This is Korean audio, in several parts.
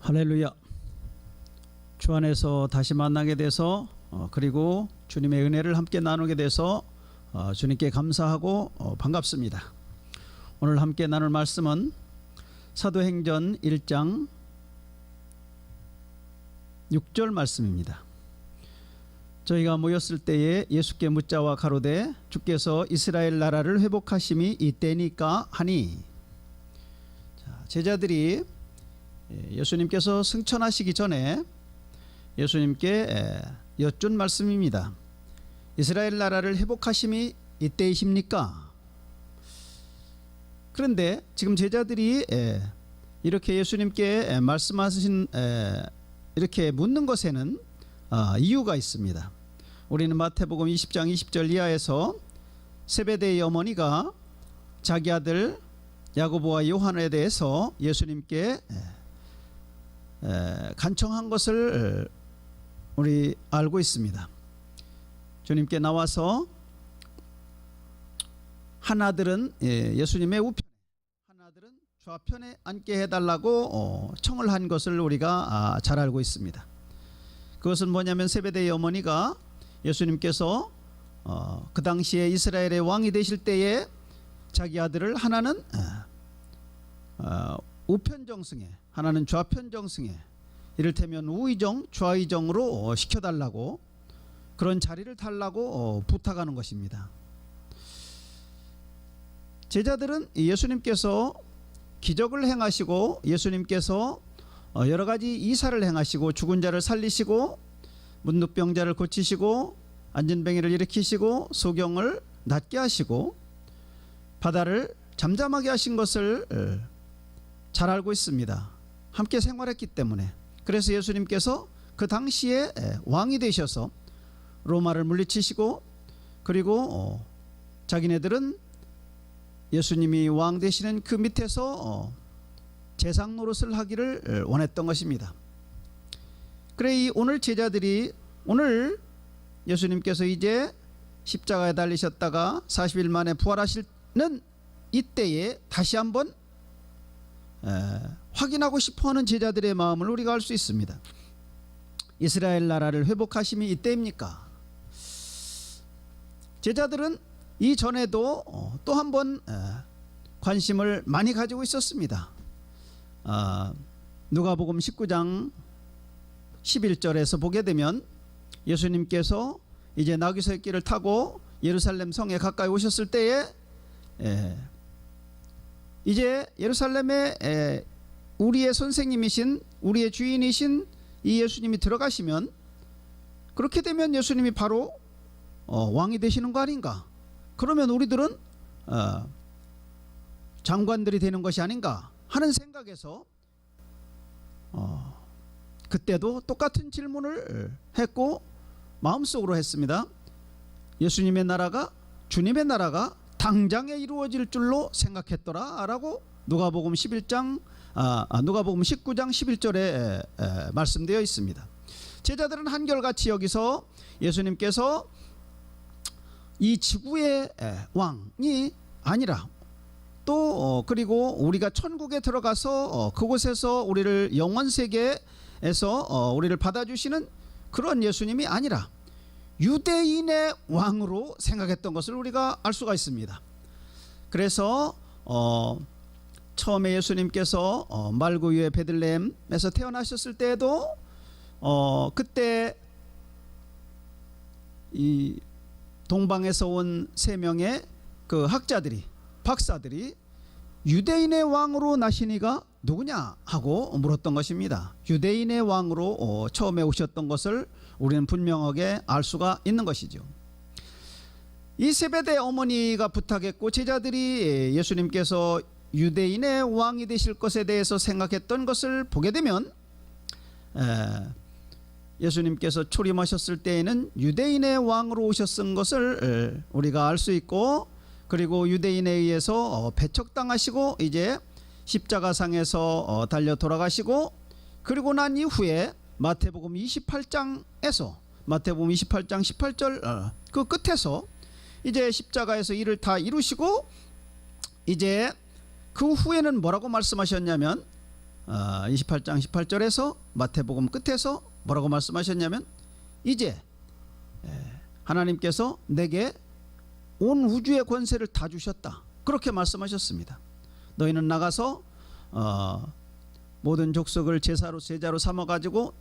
할렐루야. 주 안에서 다시 만나게 돼서 그리고 주님의 은혜를 함께 나누게 돼서 주님께 감사하고 반갑습니다. 오늘 함께 나눌 말씀은 사도행전 1장 6절 말씀입니다. 저희가 모였을 때에 예수께 묻자와 가로되 주께서 이스라엘 나라를 회복하심이 이때니까 하니. 제자들이 예수님께서 승천하시기 전에 예수님께 여쭌 말씀입니다. 이스라엘 나라를 회복하심이 이때이십니까? 그런데 지금 제자들이 이렇게 예수님께 말씀하신 이렇게 묻는 것에는 이유가 있습니다. 우리는 마태복음 20장 20절 이하에서 세베대의 어머니가 자기 아들 야고보와 요한에 대해서 예수님께 간청한 것을 우리 알고 있습니다. 주님께 나와서 한 아들은 예수님의 우편에, 한 아들은 좌편에 앉게 해달라고 청을 한 것을 우리가 잘 알고 있습니다. 그것은 뭐냐면 세베대의 어머니가 예수님께서 그 당시에 이스라엘의 왕이 되실 때에 자기 아들을 하나는 우편정승에, 하나는 좌편정승에, 이를테면 우의정, 좌의정으로 시켜달라고, 그런 자리를 달라고 부탁하는 것입니다. 제자들은 예수님께서 기적을 행하시고 예수님께서 여러 가지 이사를 행하시고 죽은 자를 살리시고 문둥병자를 고치시고 안진뱅이를 일으키시고 소경을 낫게 하시고 바다를 잠잠하게 하신 것을 잘 알고 있습니다. 함께 생활했기 때문에. 그래서 예수님께서 그 당시에 왕이 되셔서 로마를 물리치시고 그리고 자기네들은 예수님이 왕 되시는 그 밑에서 재상 노릇을 하기를 원했던 것입니다. 그래 오늘 제자들이, 오늘 예수님께서 이제 십자가에 달리셨다가 40일 만에 부활하시는 이때에 다시 한번 확인하고 싶어하는 제자들의 마음을 우리가 알 수 있습니다. 이스라엘 나라를 회복하심이 이때입니까? 제자들은 이전에도 또 한 번 관심을 많이 가지고 있었습니다. 누가복음 19장 11절에서 보게 되면 예수님께서 이제 나귀새끼를 타고 예루살렘 성에 가까이 오셨을 때에 이제 예루살렘에 우리의 선생님이신, 우리의 주인이신 이 예수님이 들어가시면, 그렇게 되면 예수님이 바로 왕이 되시는 거 아닌가? 그러면 우리들은 장관들이 되는 것이 아닌가 하는 생각에서 그때도 똑같은 질문을 했고 마음속으로 했습니다. 예수님의 나라가, 주님의 나라가 당장에 이루어질 줄로 생각했더라 라고 누가복음 19장 11절에 말씀되어 있습니다. 제자들은 한결같이 여기서 예수님께서 이 지구의 왕이 아니라 또 그리고 우리가 천국에 들어가서 그곳에서 우리를 영원 세계에서 우리를 받아주시는 그런 예수님이 아니라 유대인의 왕으로 생각했던 것을 우리가 알 수가 있습니다. 그래서 처음에 예수님께서 말구 위에 베들레헴에서 태어나셨을 때에도 그때 이 동방에서 온 3명의 그 학자들이, 박사들이 유대인의 왕으로 나시니가 누구냐 하고 물었던 것입니다. 유대인의 왕으로 처음에 오셨던 것을 우리는 분명하게 알 수가 있는 것이죠. 이 세베대 어머니가 부탁했고 제자들이 예수님께서 유대인의 왕이 되실 것에 대해서 생각했던 것을 보게 되면 예수님께서 초림하셨을 때에는 유대인의 왕으로 오셨던 것을 우리가 알 수 있고, 그리고 유대인에 의해서 배척당하시고 이제 십자가상에서 달려 돌아가시고, 그리고 난 이후에 마태복음 28장에서 마태복음 28장 18절 그 끝에서 이제 십자가에서 일을 다 이루시고 이제 그 후에는 뭐라고 말씀하셨냐면 28장 18절에서 마태복음 끝에서 뭐라고 말씀하셨냐면 이제 하나님께서 내게 온 우주의 권세를 다 주셨다. 그렇게 말씀하셨습니다. 너희는 나가서 모든 족속을 제자로 삼아가지고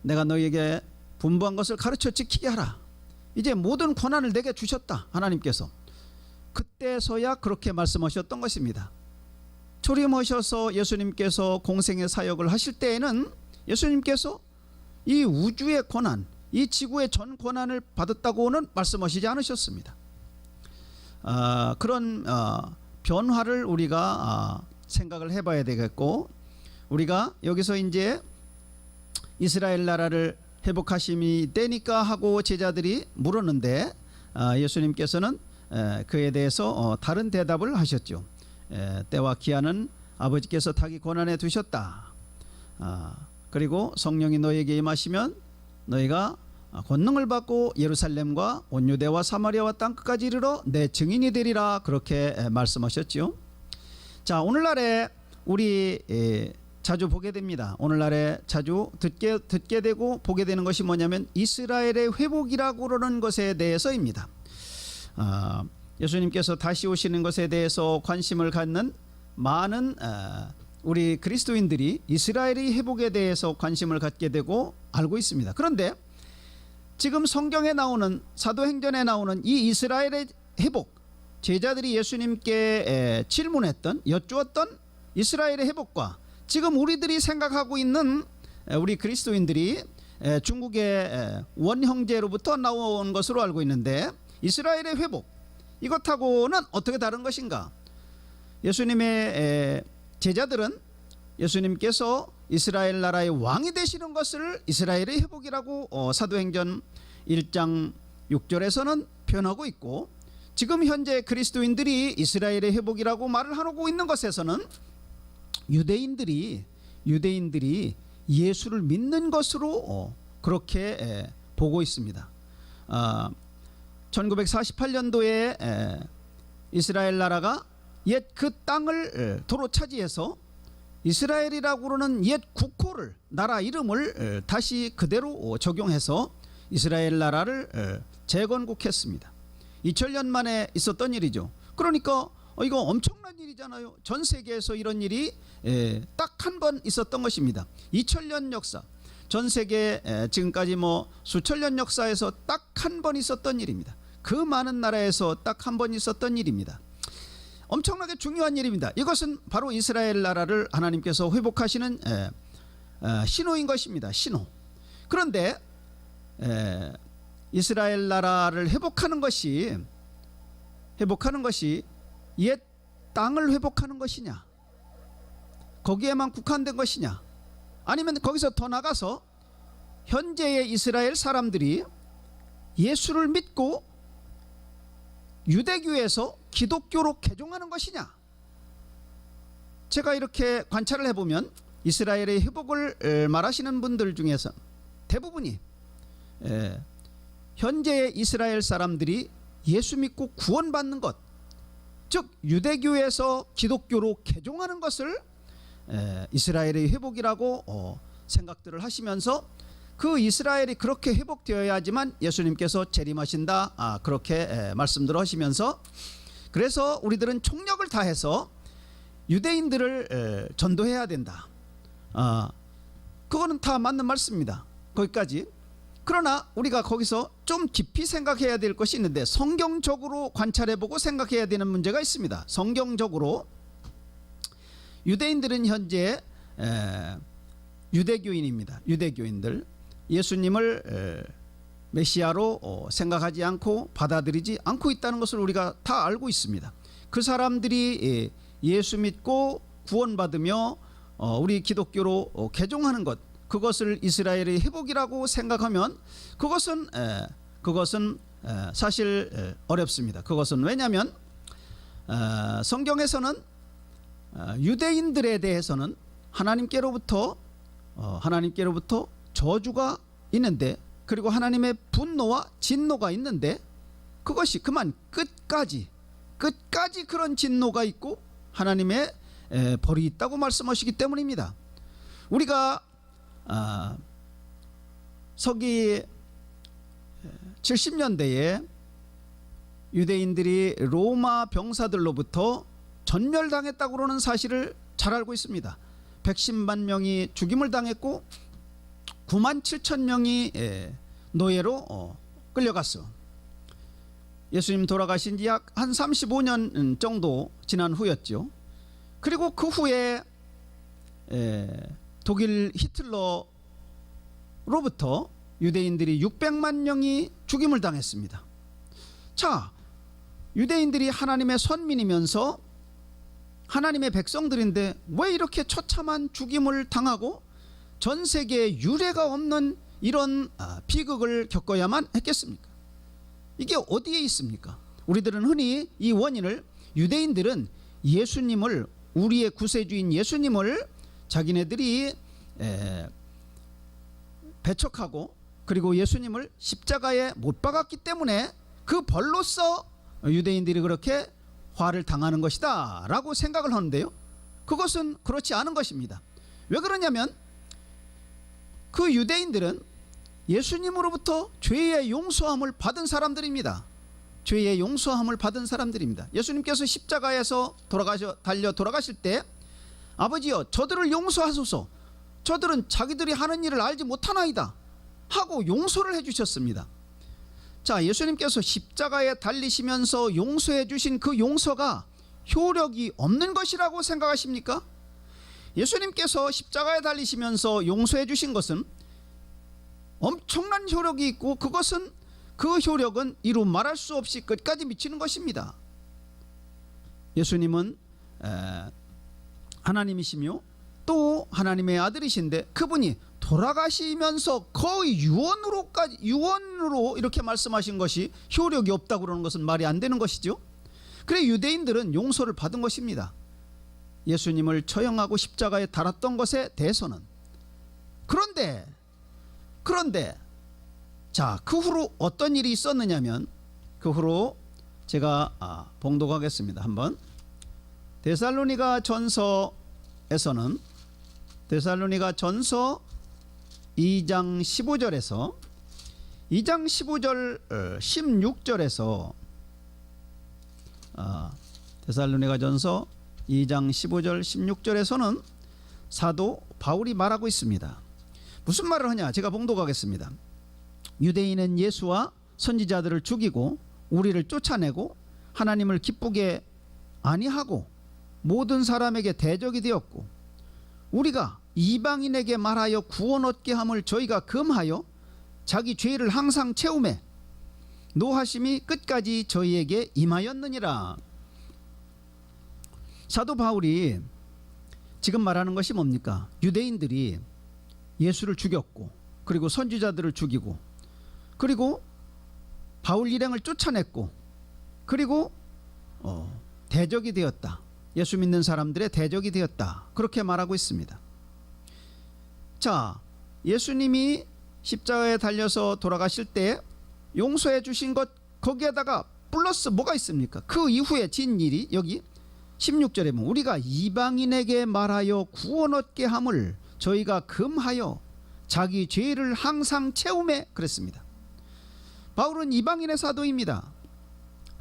내가 너희에게 분부한 것을 가르쳐 지키게 하라. 이제 모든 권한을 내게 주셨다. 하나님께서. 그때서야 그렇게 말씀하셨던 것입니다. 초림하셔서 예수님께서 공생의 사역을 하실 때에는 예수님께서 이 우주의 권한, 이 지구의 전 권한을 받았다고는 말씀하시지 않으셨습니다. 그런 변화를 우리가 생각을 해봐야 되겠고, 우리가 여기서 이제 이스라엘 나라를 회복하심이 되니까 하고 제자들이 물었는데 예수님께서는 그에 대해서 다른 대답을 하셨죠. 때와 기한은 아버지께서 타기 권한에 두셨다. 그리고 성령이 너에게 임하시면 너희가 권능을 받고 예루살렘과 온 유대와 사마리아와 땅끝까지 이르러 내 증인이 되리라. 그렇게 말씀하셨죠. 자, 오늘날에 우리 자주 보게 됩니다. 오늘날에 자주 듣게 되고 보게 되는 것이 뭐냐면 이스라엘의 회복이라고 그러는 것에 대해서입니다. 예수님께서 다시 오시는 것에 대해서 관심을 갖는 많은 우리 그리스도인들이 이스라엘의 회복에 대해서 관심을 갖게 되고 알고 있습니다. 그런데 지금 성경에 나오는, 사도행전에 나오는 이 이스라엘의 회복, 제자들이 예수님께 질문했던, 여쭈었던 이스라엘의 회복과 지금 우리들이 생각하고 있는 우리 그리스도인들이 중국의 원형제로부터 나온 것으로 알고 있는데, 이스라엘의 회복, 이것하고는 어떻게 다른 것인가? 예수님의 제자들은 예수님께서 이스라엘 나라의 왕이 되시는 것을 이스라엘의 회복이라고 사도행전 1장 6절에서는 표현하고 있고, 지금 현재 그리스도인들이 이스라엘의 회복이라고 말을 하고 있는 것에서는 유대인들이 예수를 믿는 것으로 그렇게 보고 있습니다. 1948년도에 이스라엘 나라가 옛 그 땅을 도로 차지해서 이스라엘이라고 그러는 옛 국호를, 나라 이름을 다시 그대로 적용해서 이스라엘 나라를 재건국했습니다. 2000년 만에 있었던 일이죠. 그러니까 이거 엄청난 일이잖아요. 전 세계에서 이런 일이 딱 한 번 있었던 것입니다. 2000년 역사, 전 세계 지금까지 수천 년 역사에서 딱 한 번 있었던 일입니다. 그 많은 나라에서 딱 한 번 있었던 일입니다. 엄청나게 중요한 일입니다. 이것은 바로 이스라엘 나라를 하나님께서 회복하시는 신호인 것입니다. 신호. 그런데 이스라엘 나라를 회복하는 것이 옛 땅을 회복하는 것이냐, 거기에만 국한된 것이냐, 아니면 거기서 더 나가서 현재의 이스라엘 사람들이 예수를 믿고 유대교에서 기독교로 개종하는 것이냐. 제가 이렇게 관찰을 해보면 이스라엘의 회복을 말하시는 분들 중에서 대부분이 현재의 이스라엘 사람들이 예수 믿고 구원받는 것, 즉 유대교에서 기독교로 개종하는 것을 이스라엘의 회복이라고 생각들을 하시면서 그 이스라엘이 그렇게 회복되어야지만 예수님께서 재림하신다, 그렇게 말씀들을 하시면서, 그래서 우리들은 총력을 다해서 유대인들을 전도해야 된다. 그거는 다 맞는 말씀입니다. 거기까지. 그러나 우리가 거기서 좀 깊이 생각해야 될 것이 있는데, 성경적으로 관찰해보고 생각해야 되는 문제가 있습니다. 성경적으로 유대인들은 현재 유대교인입니다. 유대교인들, 예수님을 메시아로 생각하지 않고 받아들이지 않고 있다는 것을 우리가 다 알고 있습니다. 그 사람들이 예수 믿고 구원받으며 우리 기독교로 개종하는 것, 그것을 이스라엘의 회복이라고 생각하면 그것은 사실 어렵습니다. 그것은 왜냐하면 성경에서는 유대인들에 대해서는 하나님께로부터 저주가 있는데, 그리고 하나님의 분노와 진노가 있는데, 그것이 그만 끝까지 그런 진노가 있고 하나님의 벌이 있다고 말씀하시기 때문입니다. 우리가 서기 70년대에 유대인들이 로마 병사들로부터 전멸당했다고 그러는 사실을 잘 알고 있습니다. 110만 명이 죽임을 당했고 9만 7천 명이 노예로 끌려갔어. 예수님 돌아가신 지 약 한 35년 정도 지난 후였죠. 그리고 그 후에 독일 히틀러로부터 유대인들이 600만 명이 죽임을 당했습니다. 자, 유대인들이 하나님의 선민이면서 하나님의 백성들인데 왜 이렇게 처참한 죽임을 당하고 전 세계에 유례가 없는 이런 비극을 겪어야만 했겠습니까? 이게 어디에 있습니까? 우리들은 흔히 이 원인을, 유대인들은 예수님을, 우리의 구세주인 예수님을 자기네들이 배척하고 그리고 예수님을 십자가에 못 박았기 때문에 그 벌로써 유대인들이 그렇게 화를 당하는 것이다 라고 생각을 하는데요, 그것은 그렇지 않은 것입니다. 왜 그러냐면 그 유대인들은 예수님으로부터 죄의 용서함을 받은 사람들입니다. 죄의 용서함을 받은 사람들입니다. 예수님께서 십자가에서 달려 돌아가실 때 아버지여 저들을 용서하소서, 저들은 자기들이 하는 일을 알지 못하나이다 하고 용서를 해주셨습니다. 자, 예수님께서 십자가에 달리시면서 용서해 주신 그 용서가 효력이 없는 것이라고 생각하십니까? 예수님께서 십자가에 달리시면서 용서해 주신 것은 엄청난 효력이 있고 그것은, 그 효력은 이루 말할 수 없이 끝까지 미치는 것입니다. 예수님은 하나님이시며 또 하나님의 아들이신데 그분이 돌아가시면서 거의 유언으로 이렇게 말씀하신 것이 효력이 없다고 그러는 것은 말이 안 되는 것이죠. 그래 유대인들은 용서를 받은 것입니다. 예수님을 처형하고 십자가에 달았던 것에 대해서는. 그런데 자, 그 후로 어떤 일이 있었느냐면, 그 후로 제가 봉독하겠습니다. 한번 데살로니가 전서에서는 데살로니가 전서 2장 15절에서 2장 15절 16절에서 데살로니가 전서 2장 15절 16절에서는 사도 바울이 말하고 있습니다. 무슨 말을 하냐, 제가 봉독하겠습니다. 유대인은 예수와 선지자들을 죽이고 우리를 쫓아내고 하나님을 기쁘게 아니하고 모든 사람에게 대적이 되었고 우리가 이방인에게 말하여 구원 얻게 함을 저희가 금하여 자기 죄를 항상 채우매 노하심이 끝까지 저희에게 임하였느니라. 사도 바울이 지금 말하는 것이 뭡니까? 유대인들이 예수를 죽였고 그리고 선지자들을 죽이고 그리고 바울 일행을 쫓아냈고 그리고 대적이 되었다. 예수 믿는 사람들의 대적이 되었다. 그렇게 말하고 있습니다. 자, 예수님이 십자가에 달려서 돌아가실 때 용서해 주신 것, 거기에다가 플러스 뭐가 있습니까? 그 이후에 진 일이 여기 16절에 보면 우리가 이방인에게 말하여 구원 얻게 함을 저희가 금하여 자기 죄를 항상 채우매 그랬습니다. 바울은 이방인의 사도입니다.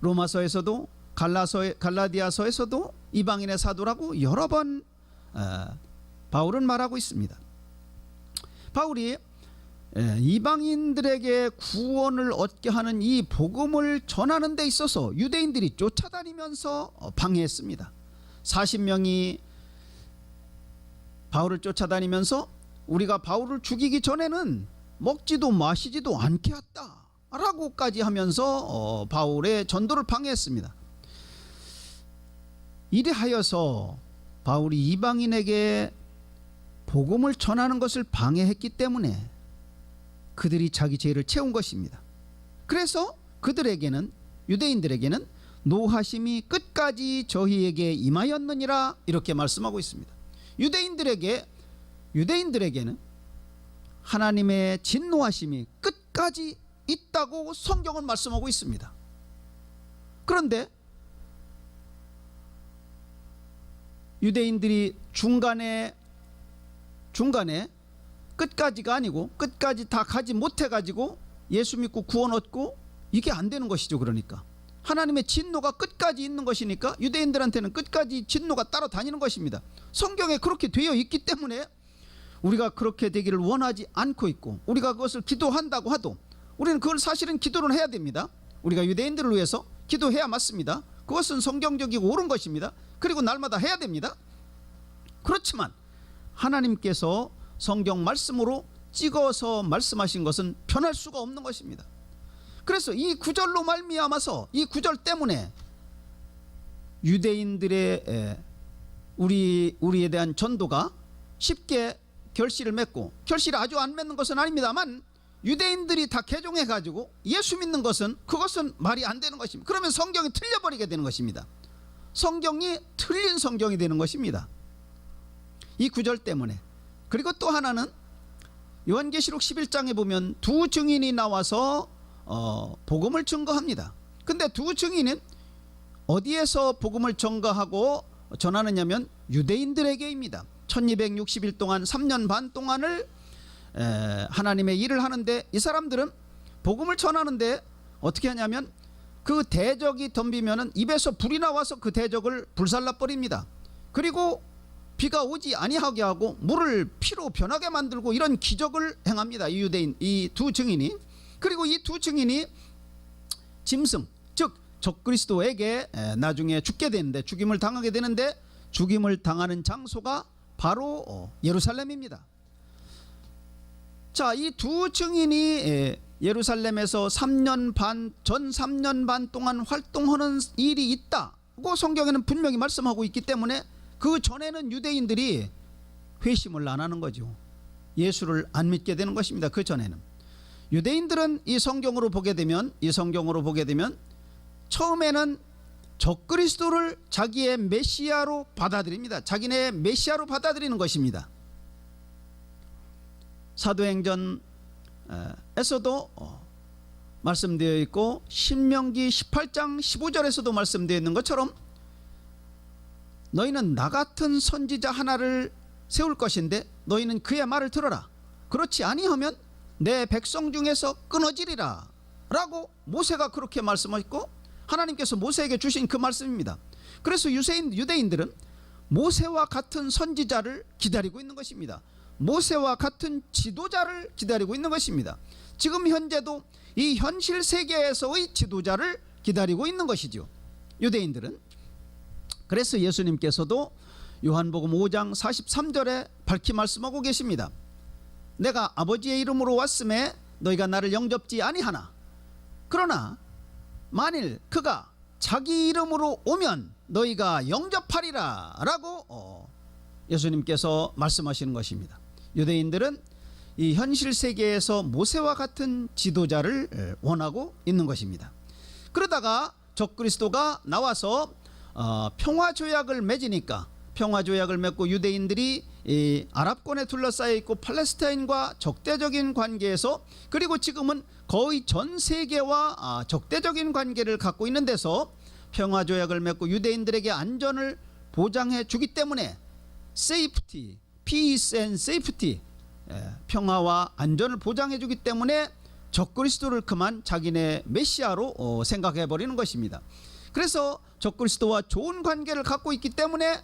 로마서에서도 갈라디아서에서도 이방인의 사도라고 여러 번 바울은 말하고 있습니다. 바울이 이방인들에게 구원을 얻게 하는 이 복음을 전하는 데 있어서 유대인들이 쫓아다니면서 방해했습니다. 40명이 바울을 쫓아다니면서 우리가 바울을 죽이기 전에는 먹지도 마시지도 않게 했다 라고까지 하면서 바울의 전도를 방해했습니다. 이래하여서 바울이 이방인에게 복음을 전하는 것을 방해했기 때문에 그들이 자기 죄를 채운 것입니다. 그래서 그들에게는, 유대인들에게는 노하심이 끝까지 저희에게 임하였느니라 이렇게 말씀하고 있습니다. 유대인들에게는 하나님의 진노하심이 끝까지 있다고 성경은 말씀하고 있습니다. 그런데 유대인들이 중간에 중간에 끝까지가 아니고 끝까지 다 가지 못해가지고 예수 믿고 구원 얻고 이게 안 되는 것이죠. 그러니까 하나님의 진노가 끝까지 있는 것이니까 유대인들한테는 끝까지 진노가 따라다니는 것입니다. 성경에 그렇게 되어 있기 때문에 우리가 그렇게 되기를 원하지 않고 있고, 우리가 그것을 기도한다고 하도 우리는 그걸 사실은 기도를 해야 됩니다. 우리가 유대인들을 위해서 기도해야 맞습니다. 그것은 성경적이고 옳은 것입니다. 그리고 날마다 해야 됩니다. 그렇지만 하나님께서 성경 말씀으로 찍어서 말씀하신 것은 변할 수가 없는 것입니다. 그래서 이 구절로 말미암아서, 이 구절 때문에 유대인들의 우리에 대한 전도가 쉽게 결실을 맺고, 결실을 아주 안 맺는 것은 아닙니다만 유대인들이 다 개종해 가지고 예수 믿는 것은, 그것은 말이 안 되는 것입니다. 그러면 성경이 틀려버리게 되는 것입니다. 성경이 틀린 성경이 되는 것입니다. 이 구절 때문에. 그리고 또 하나는 요한계시록 11장에 보면 두 증인이 나와서 복음을 증거합니다. 근데 두 증인은 어디에서 복음을 증거하고 전하느냐면 유대인들에게입니다. 1260일 동안 3년 반 동안을 하나님의 일을 하는데, 이 사람들은 복음을 전하는데 어떻게 하냐면 그 대적이 덤비면은 입에서 불이 나와서 그 대적을 불살라 버립니다. 그리고 비가 오지 아니하게 하고 물을 피로 변하게 만들고 이런 기적을 행합니다. 이 유대인, 이 두 증인이. 그리고 이 두 증인이 짐승, 즉 적그리스도에게 나중에 죽게 되는데, 죽임을 당하게 되는데, 죽임을 당하는 장소가 바로 예루살렘입니다. 자, 이 두 증인이 예루살렘에서 3년 반, 전 3년 반 동안 활동하는 일이 있다고 성경에는 분명히 말씀하고 있기 때문에 그 전에는 유대인들이 회심을 안 하는 거죠. 예수를 안 믿게 되는 것입니다. 그 전에는 유대인들은 이 성경으로 보게 되면 처음에는 적그리스도를 자기의 메시아로 받아들입니다. 자기네 메시아로 받아들이는 것입니다. 사도행전에서도 말씀되어 있고 신명기 18장 15절에서도 말씀되어 있는 것처럼 너희는 나 같은 선지자 하나를 세울 것인데 너희는 그의 말을 들어라. 그렇지 아니하면 내 백성 중에서 끊어지리라 라고 모세가 그렇게 말씀하셨고, 하나님께서 모세에게 주신 그 말씀입니다. 그래서 유대인들은 모세와 같은 선지자를 기다리고 있는 것입니다. 모세와 같은 지도자를 기다리고 있는 것입니다. 지금 현재도 이 현실 세계에서의 지도자를 기다리고 있는 것이죠, 유대인들은. 그래서 예수님께서도 요한복음 5장 43절에 밝히 말씀하고 계십니다. 내가 아버지의 이름으로 왔음에 너희가 나를 영접지 아니하나, 그러나 만일 그가 자기 이름으로 오면 너희가 영접하리라 라고 예수님께서 말씀하시는 것입니다. 유대인들은 이 현실 세계에서 모세와 같은 지도자를 원하고 있는 것입니다. 그러다가 적그리스도가 나와서 평화조약을 맺으니까, 평화조약을 맺고 유대인들이 이 아랍권에 둘러싸여 있고 팔레스타인과 적대적인 관계에서, 그리고 지금은 거의 전 세계와 적대적인 관계를 갖고 있는 데서 평화조약을 맺고 유대인들에게 안전을 보장해 주기 때문에 safety, peace and safety, 평화와 안전을 보장해 주기 때문에 적그리스도를 그만 자기네 메시아로 생각해 버리는 것입니다. 그래서 적그리스도와 좋은 관계를 갖고 있기 때문에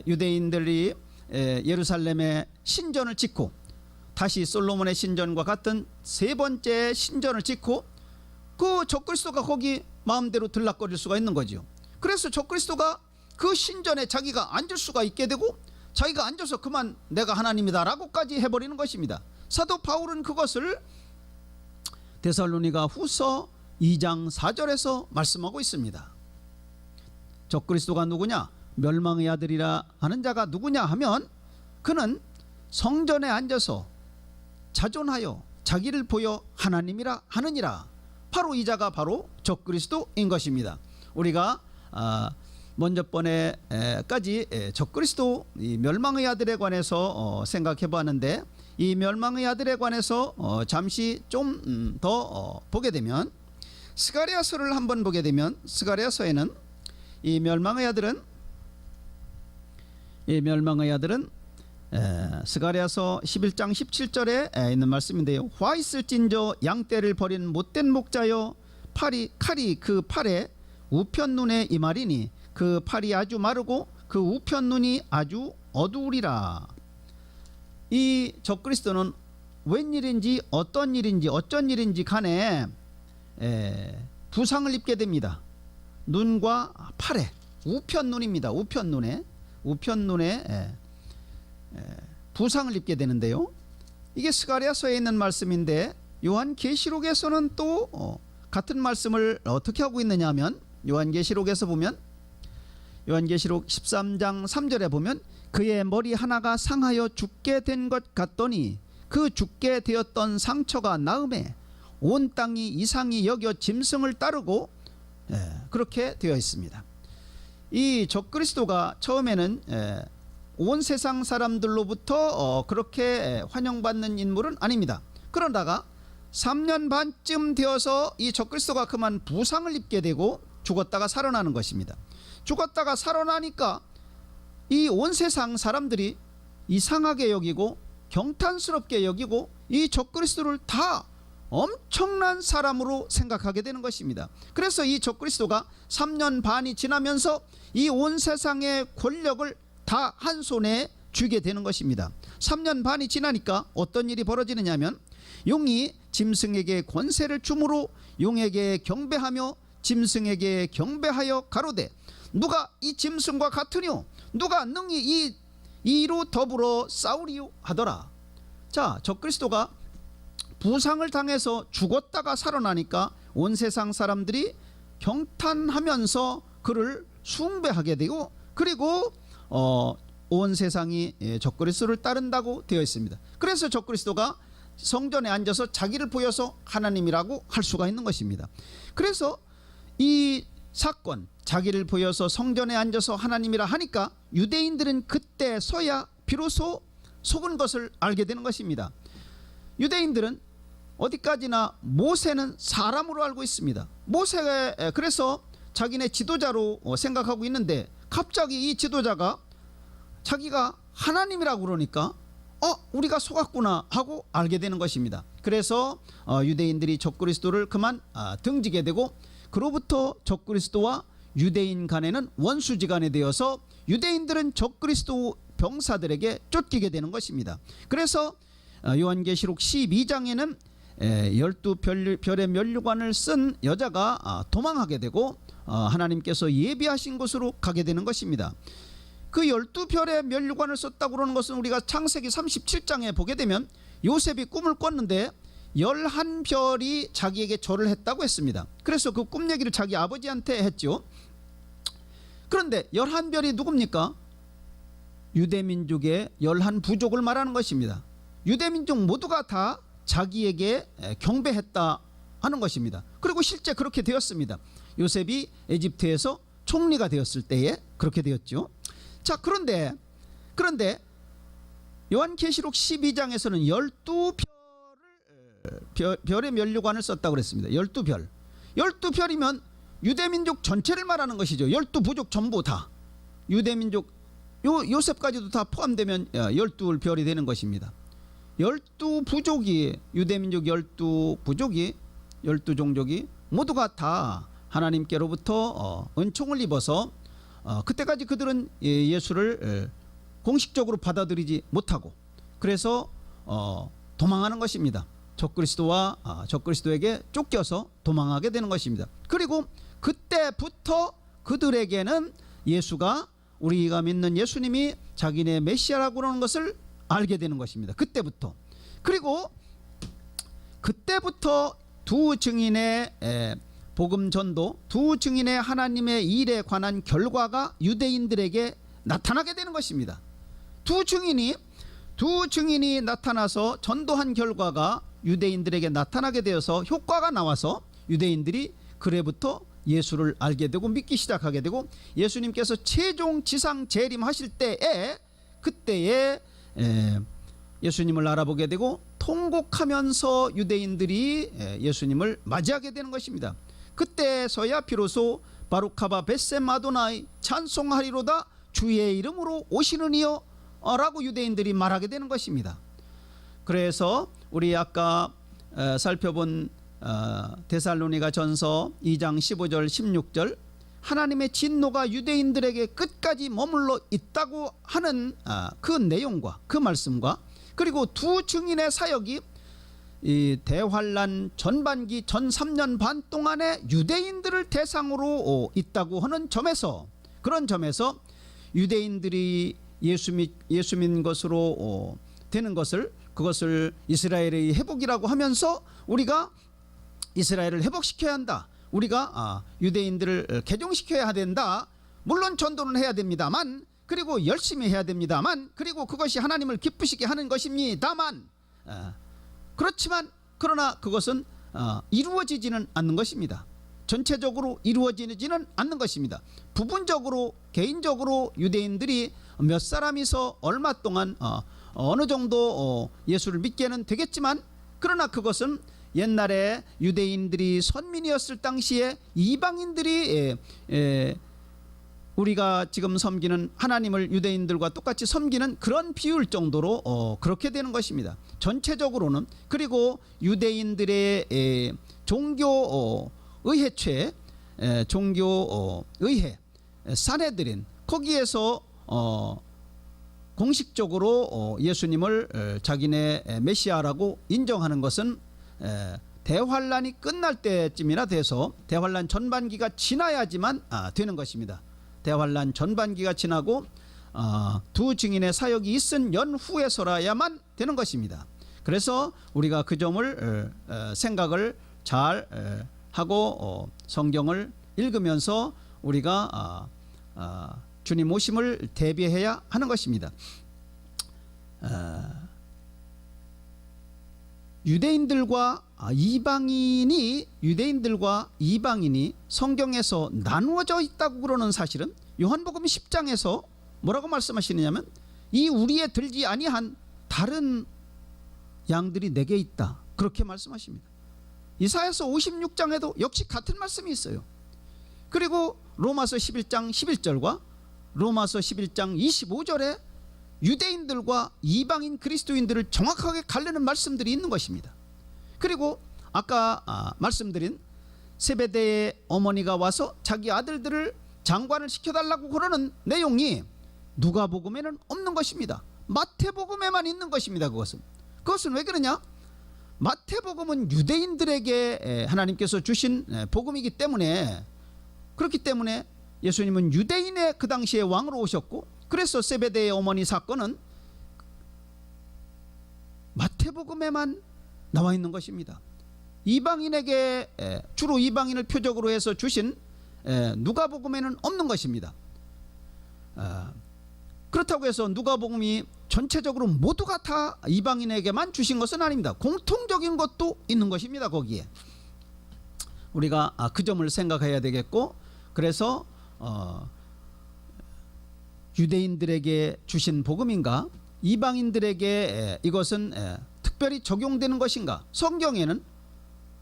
유대인들이 예루살렘에 신전을 짓고, 다시 솔로몬의 신전과 같은 세 번째 신전을 짓고, 그 적그리스도가 거기 마음대로 들락거릴 수가 있는 거죠. 그래서 적그리스도가 그 신전에 자기가 앉을 수가 있게 되고, 자기가 앉아서 그만 내가 하나님이다 라고까지 해버리는 것입니다. 사도 바울은 그것을 데살로니가 후서 2장 4절에서 말씀하고 있습니다. 적그리스도가 누구냐? 멸망의 아들이라 하는 자가 누구냐 하면 그는 성전에 앉아서 자존하여 자기를 보여 하나님이라 하느니라. 바로 이 자가 바로 적그리스도인 것입니다. 우리가 먼저 번에까지 적그리스도 이 멸망의 아들에 관해서 생각해 보았는데, 이 멸망의 아들에 관해서 잠시 좀 더 보게 되면, 스가랴서를 한번 보게 되면, 스가랴서에는 이 멸망의 아들은 스가랴서 11장 17절에 있는 말씀인데요. 화 있을진저 양떼를 버린 못된 목자여 칼이 그 팔에 우편 눈에 임하리니 그 팔이 아주 마르고 그 우편 눈이 아주 어두우리라. 이 적그리스도는 웬일인지 어떤 일인지 간에 부상을 입게 됩니다. 눈과 팔에 우편 눈입니다. 우편 눈에 부상을 입게 되는데요. 이게 스가랴서에 있는 말씀인데 요한계시록에서는 또 같은 말씀을 어떻게 하고 있느냐 하면 요한계시록에서 보면 요한계시록 13장 3절에 보면 그의 머리 하나가 상하여 죽게 된 것 같더니 그 죽게 되었던 상처가 나음에 온 땅이 이상히 여겨 짐승을 따르고 그렇게 되어 있습니다. 이 적그리스도가 처음에는 온 세상 사람들로부터 그렇게 환영받는 인물은 아닙니다. 그러다가 3년 반쯤 되어서 이 적그리스도가 그만 부상을 입게 되고 죽었다가 살아나는 것입니다. 죽었다가 살아나니까 이 온 세상 사람들이 이상하게 여기고 경탄스럽게 여기고 이 적그리스도를 다 엄청난 사람으로 생각하게 되는 것입니다. 그래서 이 적그리스도가 3년 반이 지나면서 이 온 세상의 권력을 다 한 손에 쥐게 되는 것입니다. 3년 반이 지나니까 어떤 일이 벌어지느냐 하면 용이 짐승에게 권세를 주므로 용에게 경배하며 짐승에게 경배하여 가로되 누가 이 짐승과 같으뇨 누가 능히 이로 더불어 싸우리요 하더라. 자, 적그리스도가 부상을 당해서 죽었다가 살아나니까 온 세상 사람들이 경탄하면서 그를 숭배하게 되고 그리고 온 세상이 적그리스도를 따른다고 되어 있습니다. 그래서 적그리스도가 성전에 앉아서 자기를 보여서 하나님이라고 할 수가 있는 것입니다. 그래서 이 사건 자기를 보여서 성전에 앉아서 하나님이라 하니까 유대인들은 그때서야 비로소 속은 것을 알게 되는 것입니다. 유대인들은 어디까지나 모세는 사람으로 알고 있습니다. 모세가 그래서 자기네 지도자로 생각하고 있는데 갑자기 이 지도자가 자기가 하나님이라고 그러니까 우리가 속았구나 하고 알게 되는 것입니다. 그래서 유대인들이 적그리스도를 그만 등지게 되고 그로부터 적그리스도와 유대인 간에는 원수지간이 되어서 유대인들은 적그리스도 병사들에게 쫓기게 되는 것입니다. 그래서 요한계시록 12장에는 12별의 면류관을 쓴 여자가 도망하게 되고 하나님께서 예비하신 곳으로 가게 되는 것입니다. 그 12별의 면류관을 썼다고 그러는 것은 우리가 창세기 37장에 보게 되면 요셉이 꿈을 꿨는데 11별이 자기에게 절을 했다고 했습니다. 그래서 그 꿈 얘기를 자기 아버지한테 했죠. 그런데 11별이 누굽니까? 유대민족의 11부족을 말하는 것입니다. 유대민족 모두가 다 자기에게 경배했다 하는 것입니다. 그리고 실제 그렇게 되었습니다. 요셉이 에집트에서 총리가 되었을 때에 그렇게 되었죠. 자, 그런데 요한계시록 12장에서는 12별의 면류관을 썼다고 그랬습니다. 12별. 12별이면 유대민족 전체를 말하는 것이죠. 12부족 전부 다. 유대민족 요셉까지도 다 포함되면 12별이 되는 것입니다. 12부족이 유대민족 12부족이 12종족이 모두가 다 하나님께로부터 은총을 입어서 그때까지 그들은 예수를 공식적으로 받아들이지 못하고 그래서 도망하는 것입니다. 적그리스도에게 쫓겨서 도망하게 되는 것입니다. 그리고 그때부터 그들에게는 예수가 우리가 믿는 예수님이 자기네 메시아라고 그러는 것을 알게 되는 것입니다. 그때부터. 그리고 그때부터 두 증인의 복음 전도, 두 증인의 하나님의 일에 관한 결과가 유대인들에게 나타나게 되는 것입니다. 두 증인이 나타나서 전도한 결과가 유대인들에게 나타나게 되어서 효과가 나와서 유대인들이 그래부터 예수를 알게 되고 믿기 시작하게 되고 예수님께서 최종 지상 재림하실 때에 그때에 예수님을 알아보게 되고 통곡하면서 유대인들이 예수님을 맞이하게 되는 것입니다. 그때서야 비로소 바루카바 벳셈 아도나이 찬송하리로다 주의 이름으로 오시는 이여 라고 유대인들이 말하게 되는 것입니다. 그래서 우리 아까 살펴본 데살로니가 전서 2장 15절 16절 하나님의 진노가 유대인들에게 끝까지 머물러 있다고 하는 그 내용과 그 말씀과 그리고 두 증인의 사역이 이 대환란 전반기 전 3년 반 동안에 유대인들을 대상으로 있다고 하는 점에서 그런 점에서 유대인들이 예수 믿는 것으로 되는 것을 그것을 이스라엘의 회복이라고 하면서 우리가 이스라엘을 회복시켜야 한다. 우리가 유대인들을 개종시켜야 된다. 물론 전도는 해야 됩니다만 그리고 열심히 해야 됩니다만 그리고 그것이 하나님을 기쁘시게 하는 것입니다만 그렇지만 그러나 그것은 이루어지지는 않는 것입니다. 전체적으로 이루어지지는 않는 것입니다. 부분적으로 개인적으로 유대인들이 몇 사람이서 얼마 동안 어느 정도 예수를 믿게는 되겠지만 그러나 그것은 옛날에 유대인들이 선민이었을 당시에 이방인들이 우리가 지금 섬기는 하나님을 유대인들과 똑같이 섬기는 그런 비율 정도로 그렇게 되는 것입니다. 전체적으로는. 그리고 유대인들의 종교 의회체 종교 의회 산헤드린 거기에서 공식적으로 예수님을 자기네 메시아라고 인정하는 것은 대환란이 끝날 때쯤이나 돼서 대환란 전반기가 지나야지만 되는 것입니다. 대환란 전반기가 지나고 두 증인의 사역이 있은 연후에서라야만 되는 것입니다. 그래서 우리가 그 점을 생각을 잘 하고 성경을 읽으면서 우리가 주님 오심을 대비해야 하는 것입니다. 유대인들과 이방인이 성경에서 나누어져 있다고 그러는 사실은 요한복음 10장에서 뭐라고 말씀하시느냐면 이 우리에 들지 아니한 다른 양들이 내게 있다 그렇게 말씀하십니다. 이사야서 56장에도 역시 같은 말씀이 있어요. 그리고 로마서 11장 11절과 로마서 11장 25절에 유대인들과 이방인 그리스도인들을 정확하게 가르는 말씀들이 있는 것입니다. 그리고 아까 말씀드린 세베대의 어머니가 와서 자기 아들들을 장관을 시켜달라고 그러는 내용이 누가복음에는 없는 것입니다. 마태복음에만 있는 것입니다. 그것은 왜 그러냐? 마태복음은 유대인들에게 하나님께서 주신 복음이기 때문에 그렇기 때문에 예수님은 유대인의 그 당시에 왕으로 오셨고 그래서 세베대의 어머니 사건은 마태복음에만 나와 있는 것입니다. 이방인에게 주로 이방인을 표적으로 해서 주신 누가복음에는 없는 것입니다. 그렇다고 해서 누가복음이 전체적으로 모두가 다 이방인에게만 주신 것은 아닙니다. 공통적인 것도 있는 것입니다. 거기에 우리가 그 점을 생각해야 되겠고 그래서 유대인들에게 주신 복음인가 이방인들에게 이것은 특별히 적용되는 것인가? 성경에는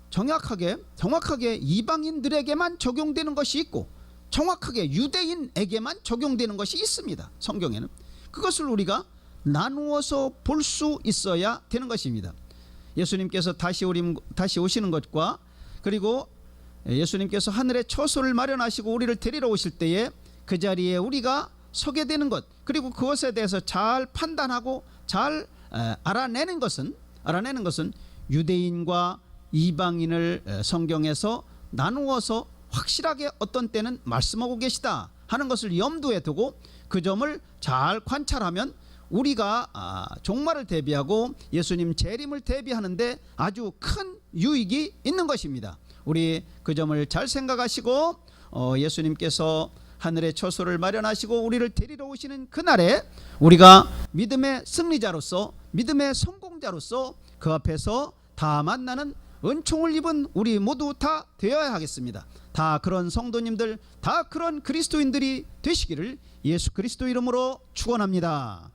정확하게 이방인들에게만 적용되는 것이 있고 정확하게 유대인에게만 적용되는 것이 있습니다. 성경에는 그것을 우리가 나누어서 볼 수 있어야 되는 것입니다. 예수님께서 다시 오시는 것과 그리고 예수님께서 하늘에 처소를 마련하시고 우리를 데리러 오실 때에 그 자리에 우리가 서게 되는 것 그리고 그것에 대해서 잘 판단하고 잘 알아내는 것은 유대인과 이방인을 성경에서 나누어서 확실하게 어떤 때는 말씀하고 계시다 하는 것을 염두에 두고 그 점을 잘 관찰하면 우리가 종말을 대비하고 예수님 재림을 대비하는데 아주 큰 유익이 있는 것입니다. 우리 그 점을 잘 생각하시고 예수님께서 하늘의 처소를 마련하시고 우리를 데리러 오시는 그날에 우리가 믿음의 승리자로서 믿음의 성공자로서 그 앞에서 다 만나는 은총을 입은 우리 모두 다 되어야 하겠습니다. 다 그런 성도님들 다 그런 그리스도인들이 되시기를 예수 그리스도 이름으로 축원합니다.